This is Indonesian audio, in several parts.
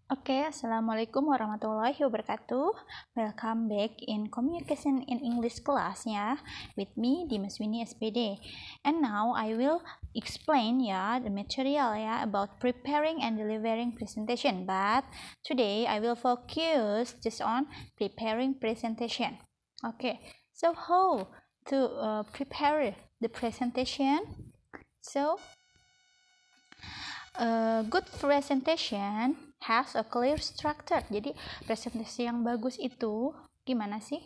Oke, Assalamualaikum warahmatullahi wabarakatuh. Welcome back in Communication in English class ya, with me Dimas Winnie SPD. And now I will explain the material about preparing and delivering presentation. But today I will focus just on preparing presentation. Okay, so how to prepare the presentation? So a good presentation has a clear structure. Jadi presentasi yang bagus itu gimana sih?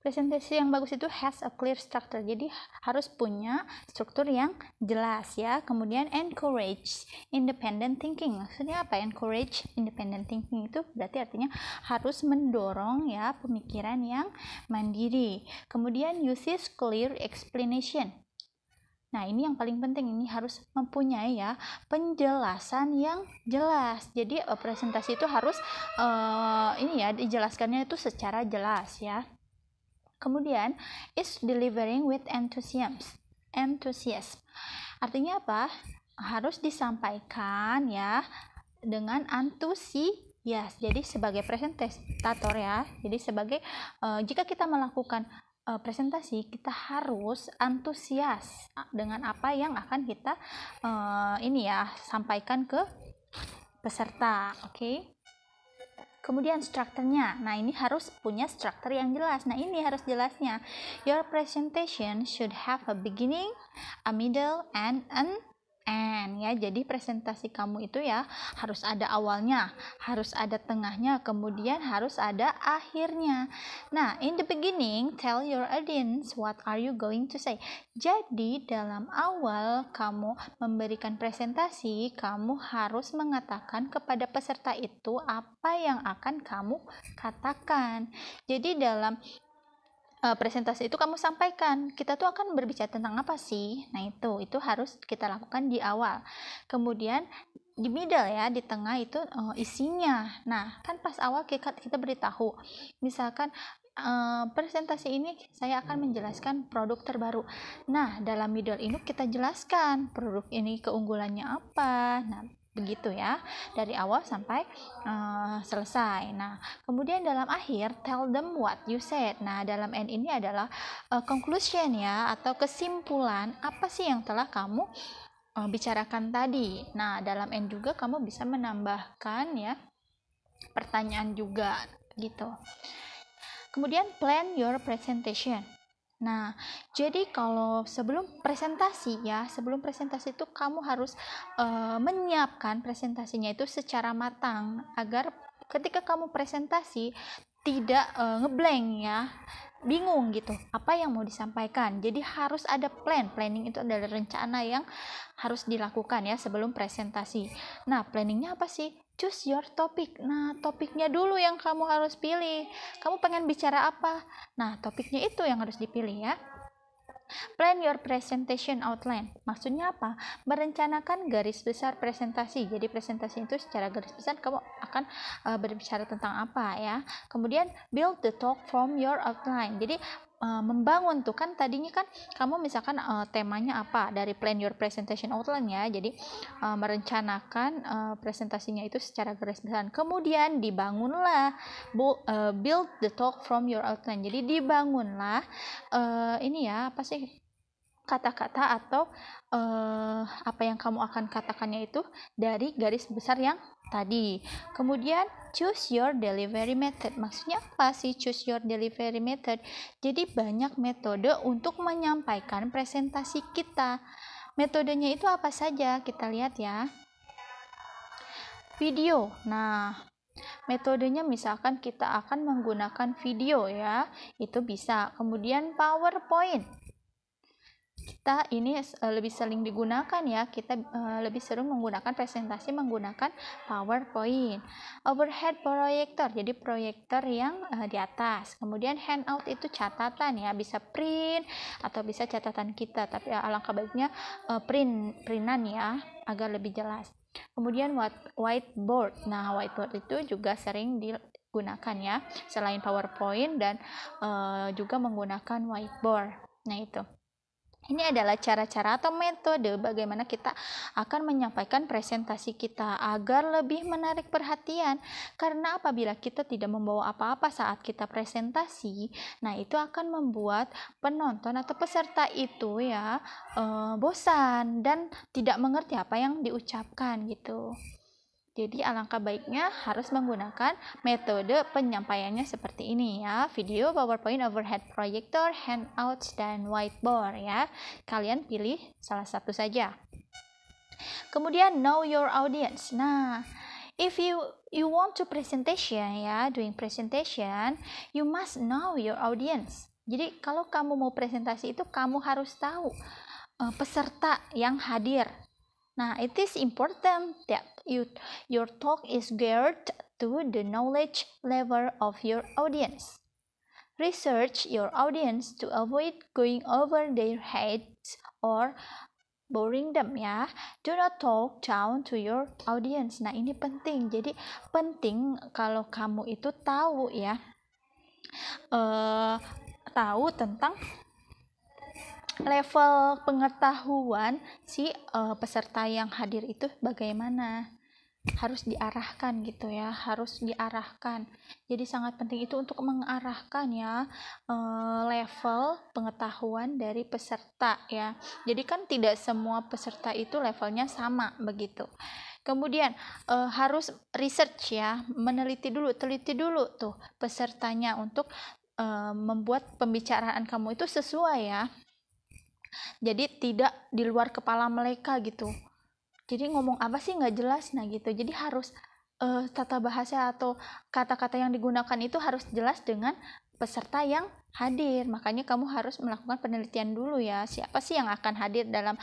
Presentasi yang bagus itu has a clear structure. Jadi harus punya struktur yang jelas ya. Kemudian encourage independent thinking. Maksudnya apa? Encourage independent thinking itu berarti artinya harus mendorong ya pemikiran yang mandiri. Kemudian uses clear explanation. Nah, ini yang paling penting, ini harus mempunyai ya penjelasan yang jelas. Jadi presentasi itu harus dijelaskannya itu secara jelas ya. Kemudian is delivering with enthusiasm. Artinya apa? Harus disampaikan ya dengan antusias. Jadi sebagai presentator ya. Jadi sebagai jika kita melakukan presentasi, kita harus antusias dengan apa yang akan kita sampaikan ke peserta. Oke. Kemudian strukturnya, nah ini harus punya struktur yang jelas. Nah ini harus jelasnya. Your presentation should have a beginning, a middle, and an end ya. Jadi presentasi kamu itu ya harus ada awalnya, harus ada tengahnya, kemudian harus ada akhirnya. Nah, in the beginning, tell your audience what are you going to say. Jadi dalam awal kamu memberikan presentasi, kamu harus mengatakan kepada peserta itu apa yang akan kamu katakan. Jadi dalam presentasi itu kamu sampaikan, kita tuh akan berbicara tentang apa sih? Nah itu harus kita lakukan di awal. Kemudian di middle ya, di tengah itu isinya. Nah kan pas awal kita beritahu, misalkan presentasi ini saya akan menjelaskan produk terbaru. Nah dalam middle ini kita jelaskan produk ini keunggulannya apa. Nah begitu ya, dari awal sampai selesai. Nah kemudian dalam akhir tell them what you said. Nah dalam end ini adalah conclusion ya, atau kesimpulan apa sih yang telah kamu bicarakan tadi. Nah dalam end juga kamu bisa menambahkan ya pertanyaan juga gitu. Kemudian plan your presentation. Nah, jadi kalau sebelum presentasi itu kamu harus menyiapkan presentasinya itu secara matang agar ketika kamu presentasi tidak ngeblank ya, bingung gitu apa yang mau disampaikan. Jadi harus ada planning itu adalah rencana yang harus dilakukan ya sebelum presentasi. Nah planningnya apa sih? Choose your topic. Nah topiknya dulu yang kamu harus pilih, kamu pengen bicara apa, nah topiknya itu yang harus dipilih ya. Plan your presentation outline. Maksudnya apa? Merencanakan garis besar presentasi. Jadi presentasi itu secara garis besar kamu akan berbicara tentang apa ya. Kemudian build the talk from your outline. Jadi membangun tuh kan tadinya kan kamu misalkan temanya apa dari plan your presentation outline ya. Jadi merencanakan presentasinya itu secara garis besar. Kemudian dibangunlah build the talk from your outline. Jadi dibangunlah kata-kata atau apa yang kamu akan katakannya itu dari garis besar yang tadi. Kemudian choose your delivery method. Maksudnya apa sih choose your delivery method? Jadi banyak metode untuk menyampaikan presentasi kita. Metodenya itu apa saja? Kita lihat ya. Video. Nah, metodenya misalkan kita akan menggunakan video ya, itu bisa. Kemudian PowerPoint, kita ini lebih sering digunakan ya, kita lebih sering menggunakan presentasi menggunakan PowerPoint. Overhead projector, jadi proyektor yang di atas. Kemudian handout itu catatan ya, bisa print atau bisa catatan kita, tapi alangkah baiknya printan ya agar lebih jelas. Kemudian whiteboard. Nah whiteboard itu juga sering digunakan ya, selain PowerPoint dan juga menggunakan whiteboard. Nah itu. Ini adalah cara-cara atau metode bagaimana kita akan menyampaikan presentasi kita agar lebih menarik perhatian. Karena apabila kita tidak membawa apa-apa saat kita presentasi, nah itu akan membuat penonton atau peserta itu ya bosan dan tidak mengerti apa yang diucapkan gitu. Jadi alangkah baiknya harus menggunakan metode penyampaiannya seperti ini ya. Video, PowerPoint, overhead projector, handouts, dan whiteboard ya. Kalian pilih salah satu saja. Kemudian know your audience. Nah, if you want to presentation ya, doing presentation, you must know your audience. Jadi kalau kamu mau presentasi itu kamu harus tahu peserta yang hadir. Nah, it is important that your talk is geared to the knowledge level of your audience. Research your audience to avoid going over their heads or boring them ya. Do not talk down to your audience. Nah, ini penting. Jadi penting kalau kamu itu tahu ya, tahu tentang level pengetahuan si peserta yang hadir itu bagaimana, harus diarahkan gitu ya, harus diarahkan. Jadi sangat penting itu untuk mengarahkan ya level pengetahuan dari peserta ya. Jadi kan tidak semua peserta itu levelnya sama begitu. Kemudian harus research ya, teliti dulu tuh pesertanya untuk membuat pembicaraan kamu itu sesuai ya. Jadi tidak di luar kepala mereka gitu. Jadi ngomong apa sih nggak jelas, nah gitu. Jadi harus tata bahasa atau kata-kata yang digunakan itu harus jelas dengan peserta yang hadir. Makanya kamu harus melakukan penelitian dulu ya. Siapa sih yang akan hadir dalam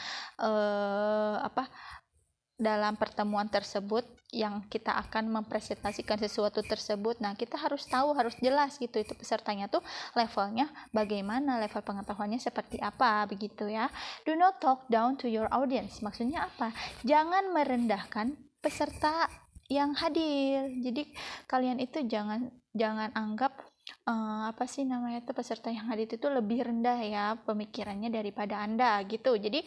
dalam pertemuan tersebut yang kita akan mempresentasikan sesuatu tersebut. Nah, kita harus tahu, harus jelas gitu itu pesertanya tuh levelnya bagaimana, level pengetahuannya seperti apa begitu ya. Do not talk down to your audience. Maksudnya apa? Jangan merendahkan peserta yang hadir. Jadi kalian itu jangan anggap peserta yang hadir itu lebih rendah ya pemikirannya daripada Anda gitu. Jadi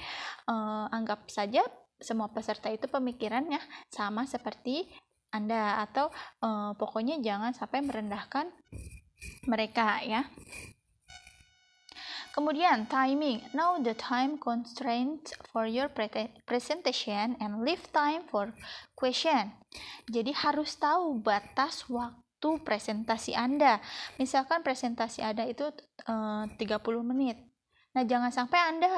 anggap saja semua peserta itu pemikirannya sama seperti Anda, atau pokoknya jangan sampai merendahkan mereka ya. Kemudian timing, know the time constraint for your presentation and leave time for question. Jadi harus tahu batas waktu presentasi Anda. Misalkan presentasi Anda itu 30 menit. Nah, jangan sampai Anda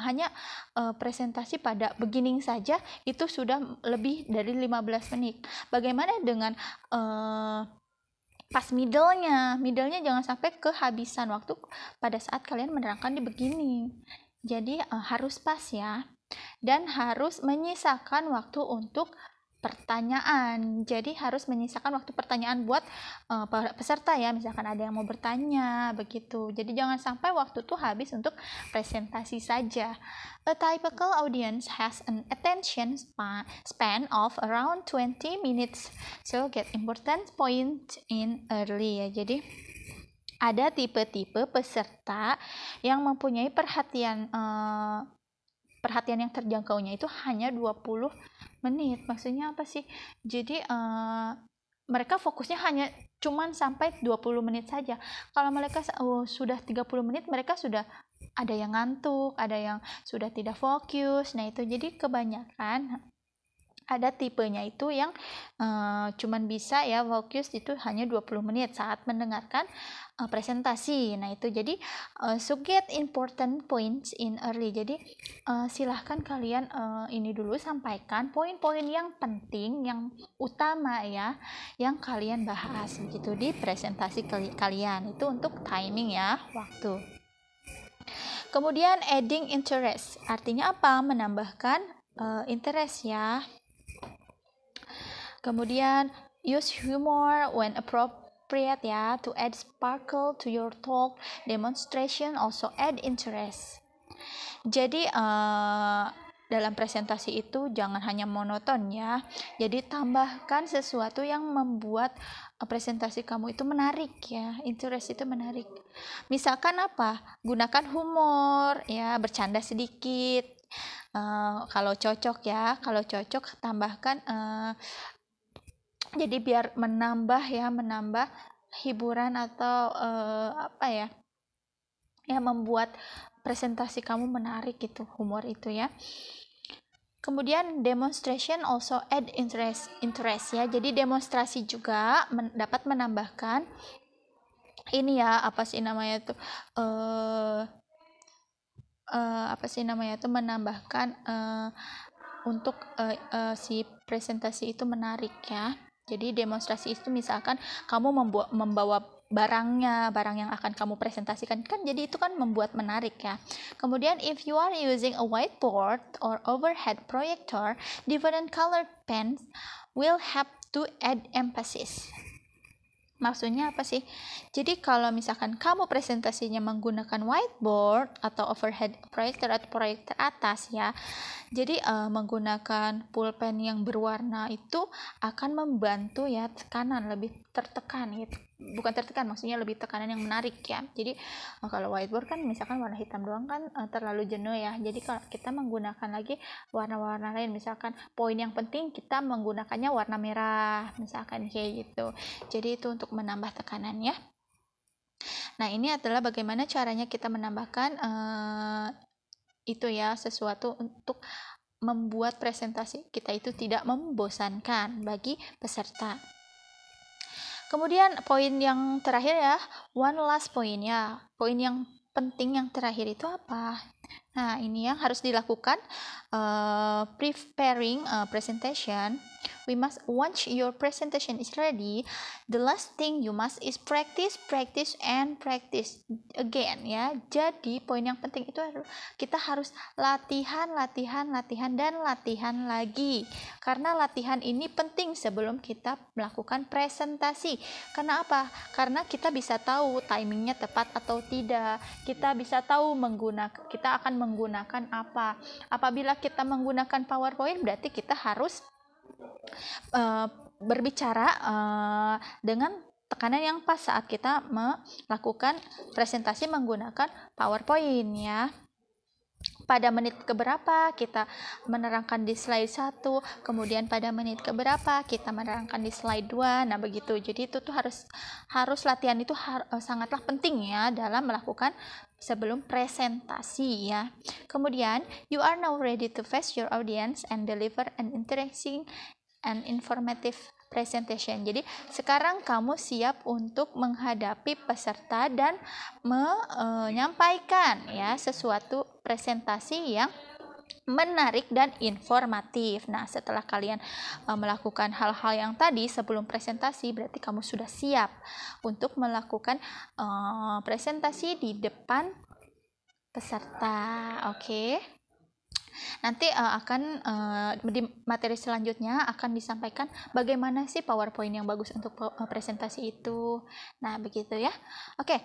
hanya presentasi pada beginning saja, itu sudah lebih dari 15 menit. Bagaimana dengan pas middle-nya jangan sampai kehabisan waktu pada saat kalian menerangkan di beginning. Jadi harus pas ya. Dan harus menyisakan waktu untuk pertanyaan. Jadi harus menyisakan waktu pertanyaan buat peserta ya, misalkan ada yang mau bertanya begitu. Jadi jangan sampai waktu itu habis untuk presentasi saja. A typical audience has an attention span of around 20 minutes. So get important point in early ya. Jadi ada tipe-tipe peserta yang mempunyai perhatian yang terjangkaunya itu hanya 20 menit. Maksudnya apa sih? Jadi mereka fokusnya hanya cuman sampai 20 menit saja. Kalau mereka sudah 30 menit, mereka sudah ada yang ngantuk, ada yang sudah tidak fokus. Nah itu jadi kebanyakan ada tipenya itu yang cuman bisa ya fokus itu hanya 20 menit saat mendengarkan presentasi. Nah itu jadi so get important points in early. Jadi silahkan kalian ini dulu sampaikan poin-poin yang penting, yang utama ya, yang kalian bahas gitu di presentasi kalian. Itu untuk timing ya, waktu. Kemudian adding interest, artinya apa? Menambahkan interest ya. Kemudian use humor when appropriate ya, to add sparkle to your talk. Demonstration also add interest. Jadi dalam presentasi itu jangan hanya monoton ya. Jadi tambahkan sesuatu yang membuat presentasi kamu itu menarik ya. Interest itu menarik. Misalkan apa? Gunakan humor ya, bercanda sedikit. Kalau cocok ya, kalau cocok tambahkan jadi biar menambah hiburan atau membuat presentasi kamu menarik gitu, humor itu ya. Kemudian demonstration also add interest ya. Jadi demonstrasi juga dapat menambahkan ini ya, menambahkan untuk si presentasi itu menarik ya. Jadi demonstrasi itu misalkan kamu membawa barang yang akan kamu presentasikan, kan jadi itu kan membuat menarik ya. Kemudian if you are using a whiteboard or overhead projector, different colored pens will help to add emphasis. Maksudnya apa sih? Jadi kalau misalkan kamu presentasinya menggunakan whiteboard atau overhead projector atau proyektor atas ya, jadi menggunakan pulpen yang berwarna itu akan membantu ya tekanan lebih tertekan gitu. Bukan tertekan, maksudnya lebih tekanan yang menarik ya. Jadi kalau whiteboard kan misalkan warna hitam doang kan terlalu jenuh ya. Jadi kalau kita menggunakan lagi warna-warna lain, misalkan poin yang penting kita menggunakannya warna merah, misalkan kayak gitu. Jadi itu untuk menambah tekanan ya. Nah, ini adalah bagaimana caranya kita menambahkan itu ya, sesuatu untuk membuat presentasi kita itu tidak membosankan bagi peserta. Kemudian poin yang terakhir ya, one last point ya. Poin yang penting yang terakhir itu apa? Nah, ini yang harus dilakukan preparing presentation. Once your presentation is ready, the last thing you must is practice and practice again ya. Jadi poin yang penting itu kita harus latihan dan latihan lagi. Karena latihan ini penting sebelum kita melakukan presentasi. Karena apa? Karena kita bisa tahu timingnya tepat atau tidak. Kita bisa tahu kita akan menggunakan apa. Apabila kita menggunakan PowerPoint, berarti kita harus berbicara dengan tekanan yang pas saat kita melakukan presentasi menggunakan PowerPoint ya. Pada menit keberapa kita menerangkan di slide 1, kemudian pada menit keberapa kita menerangkan di slide 2. Nah, begitu. Jadi itu tuh harus latihan itu sangatlah penting ya dalam melakukan sebelum presentasi ya. Kemudian, you are now ready to face your audience and deliver an interesting and informative presentation. Jadi sekarang kamu siap untuk menghadapi peserta dan menyampaikan ya sesuatu presentasi yang menarik dan informatif. Nah, setelah kalian melakukan hal-hal yang tadi sebelum presentasi, berarti kamu sudah siap untuk melakukan presentasi di depan peserta. Oke. Nanti di materi selanjutnya akan disampaikan bagaimana sih PowerPoint yang bagus untuk presentasi itu. Nah, begitu ya. Oke,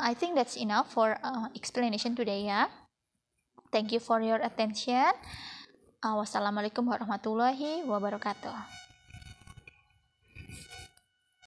I think that's enough for explanation today ya. Thank you for your attention. Wassalamualaikum warahmatullahi wabarakatuh.